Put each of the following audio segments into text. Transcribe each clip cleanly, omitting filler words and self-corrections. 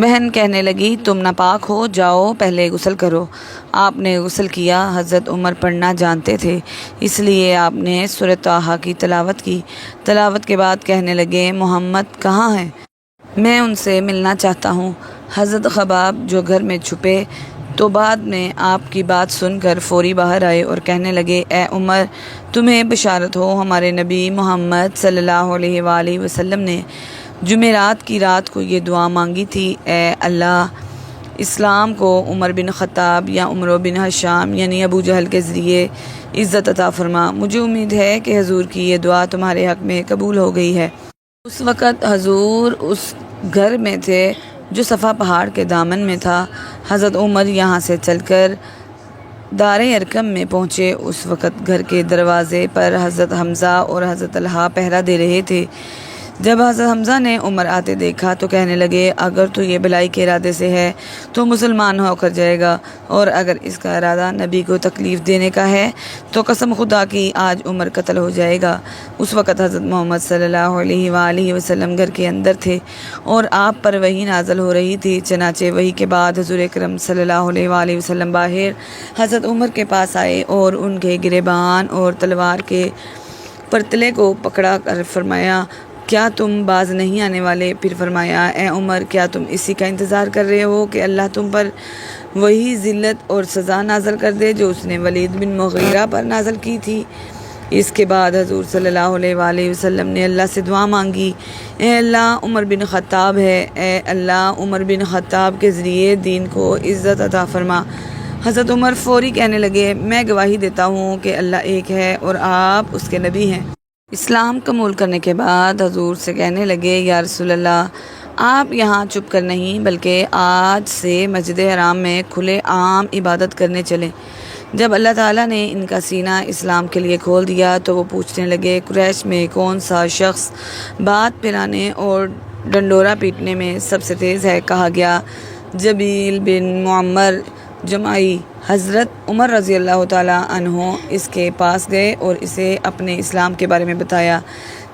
بہن کہنے لگی تم ناپاک ہو، جاؤ پہلے غسل کرو۔ آپ نے غسل کیا۔ حضرت عمر پڑھنا جانتے تھے، اس لیے آپ نے سورۃ طٰہٰ کی تلاوت کی۔ تلاوت کے بعد کہنے لگے محمد کہاں ہیں؟ میں ان سے ملنا چاہتا ہوں۔ حضرت خباب جو گھر میں چھپے تو بعد میں آپ کی بات سن کر فوری باہر آئے اور کہنے لگے اے عمر، تمہیں بشارت ہو، ہمارے نبی محمد صلی اللہ علیہ وآلہ وسلم نے جمعرات کی رات کو یہ دعا مانگی تھی، اے اللہ اسلام کو عمر بن خطاب یا عمرو بن ہشام یعنی ابو جہل کے ذریعے عزت عطا فرما۔ مجھے امید ہے کہ حضور کی یہ دعا تمہارے حق میں قبول ہو گئی ہے۔ اس وقت حضور اس گھر میں تھے جو صفا پہاڑ کے دامن میں تھا۔ حضرت عمر یہاں سے چل کر دار ارقم میں پہنچے۔ اس وقت گھر کے دروازے پر حضرت حمزہ اور حضرت طلحہ پہرا دے رہے تھے۔ جب حضرت حمزہ نے عمر آتے دیکھا تو کہنے لگے اگر تو یہ بھلائی کے ارادے سے ہے تو مسلمان ہو کر جائے گا، اور اگر اس کا ارادہ نبی کو تکلیف دینے کا ہے تو قسم خدا کی آج عمر قتل ہو جائے گا۔ اس وقت حضرت محمد صلی اللہ علیہ وآلہ وسلم گھر کے اندر تھے اور آپ پر وحی نازل ہو رہی تھی۔ چنانچہ وحی کے بعد حضور اکرم صلی اللہ علیہ وآلہ وسلم باہر حضرت عمر کے پاس آئے اور ان کے گریبان اور تلوار کے پرتلے کو پکڑا کر فرمایا کیا تم باز نہیں آنے والے؟ پھر فرمایا اے عمر، کیا تم اسی کا انتظار کر رہے ہو کہ اللہ تم پر وہی ذلت اور سزا نازل کر دے جو اس نے ولید بن مغیرہ پر نازل کی تھی؟ اس کے بعد حضور صلی اللہ علیہ وآلہ وسلم نے اللہ سے دعا مانگی، اے اللہ عمر بن خطاب ہے، اے اللہ عمر بن خطاب کے ذریعے دین کو عزت عطا فرما۔ حضرت عمر فوری کہنے لگے میں گواہی دیتا ہوں کہ اللہ ایک ہے اور آپ اس کے نبی ہیں۔ اسلام قبول کرنے کے بعد حضور سے کہنے لگے یا رسول اللہ، آپ یہاں چھپ کر نہیں بلکہ آج سے مسجد حرام میں کھلے عام عبادت کرنے چلیں۔ جب اللہ تعالیٰ نے ان کا سینہ اسلام کے لیے کھول دیا تو وہ پوچھنے لگے قریش میں کون سا شخص بات پھیلانے اور ڈنڈورا پیٹنے میں سب سے تیز ہے؟ کہا گیا جبیل بن معمر جمعی۔ حضرت عمر رضی اللہ تعالیٰ عنہ اس کے پاس گئے اور اسے اپنے اسلام کے بارے میں بتایا۔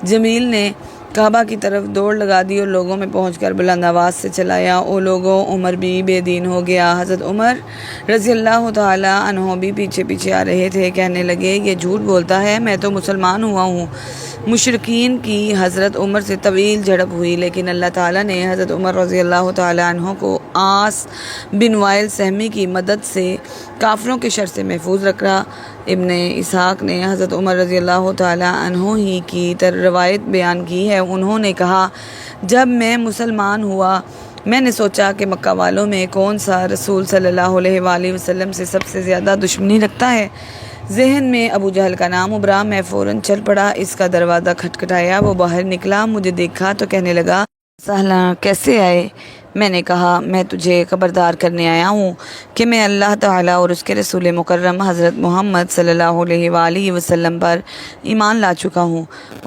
جمیل نے کعبہ کی طرف دوڑ لگا دی اور لوگوں میں پہنچ کر بلند آواز سے چلایا او لوگوں، عمر بھی بے دین ہو گیا۔ حضرت عمر رضی اللہ تعالیٰ عنہ بھی پیچھے پیچھے آ رہے تھے۔ کہنے لگے یہ جھوٹ بولتا ہے، میں تو مسلمان ہوا ہوں۔ مشرکین کی حضرت عمر سے طویل جھڑپ ہوئی، لیکن اللہ تعالیٰ نے حضرت عمر رضی اللہ تعالیٰ عنہ کو عاص بن وائل سہمی کی مدد سے کافروں کے شر سے محفوظ رکھا۔ ابن اسحاق نے حضرت عمر رضی اللہ تعالیٰ عنہ ہی کی روایت بیان کی ہے۔ انہوں نے کہا جب میں مسلمان ہوا میں نے سوچا کہ مکہ والوں میں کون سا رسول صلی اللہ علیہ وآلہ وسلم سے سب سے زیادہ دشمنی رکھتا ہے۔ ذہن میں ابو جہل کا نام ابھرا، میں فوراً چل پڑا، اس کا دروازہ کھٹکھٹایا، وہ باہر نکلا، مجھے دیکھا تو کہنے لگا سہلا کیسے آئے؟ میں نے کہا میں تجھے خبردار کرنے آیا ہوں کہ میں اللہ تعالیٰ اور اس کے رسول مکرم حضرت محمد صلی اللہ علیہ وآلہ وسلم پر ایمان لا چکا ہوں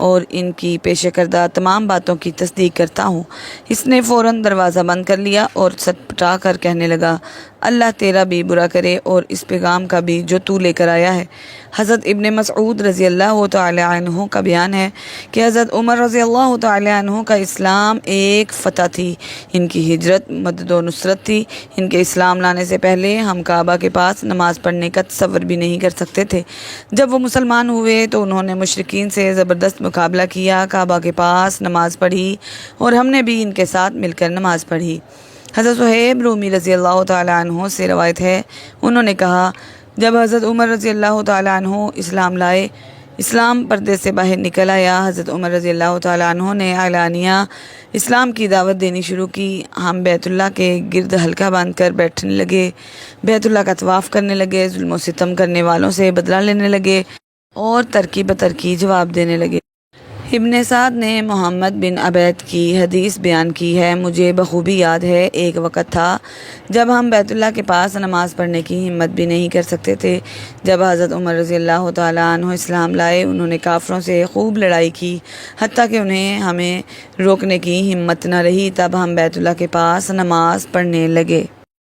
اور ان کی پیش کردہ تمام باتوں کی تصدیق کرتا ہوں۔ اس نے فوراً دروازہ بند کر لیا اور سٹپٹا کر کہنے لگا اللہ تیرا بھی برا کرے اور اس پیغام کا بھی جو تو لے کر آیا ہے۔ حضرت ابن مسعود رضی اللہ تعالی عنہ کا بیان ہے کہ حضرت عمر رضی اللہ تعالی عنہ کا اسلام ایک فتح تھی، ان کی ہجرت مدد و نصرت تھی۔ ان کے اسلام لانے سے پہلے ہم کعبہ کے پاس نماز پڑھنے کا تصور بھی نہیں کر سکتے تھے۔ جب وہ مسلمان ہوئے تو انہوں نے مشرکین سے زبردست مقابلہ کیا، کعبہ کے پاس نماز پڑھی اور ہم نے بھی ان کے ساتھ مل کر نماز پڑھی۔ حضرت صہیب رومی رضی اللہ تعالیٰ عنہ سے روایت ہے، انہوں نے کہا جب حضرت عمر رضی اللہ تعالیٰ عنہ اسلام لائے، اسلام پردے سے باہر نکل آیا۔ حضرت عمر رضی اللہ تعالیٰ عنہ نے اعلانیہ اسلام کی دعوت دینی شروع کی۔ ہم بیت اللہ کے گرد حلقہ باندھ کر بیٹھنے لگے، بیت اللہ کا طواف کرنے لگے، ظلم و ستم کرنے والوں سے بدلہ لینے لگے اور ترکی بترکی جواب دینے لگے۔ ابن سعد نے محمد بن عبید کی حدیث بیان کی ہے، مجھے بخوبی یاد ہے ایک وقت تھا جب ہم بیت اللہ کے پاس نماز پڑھنے کی ہمت بھی نہیں کر سکتے تھے۔ جب حضرت عمر رضی اللہ تعالیٰ عنہ اسلام لائے، انہوں نے کافروں سے خوب لڑائی کی، حتیٰ کہ انہیں ہمیں روکنے کی ہمت نہ رہی۔ تب ہم بیت اللہ کے پاس نماز پڑھنے لگے۔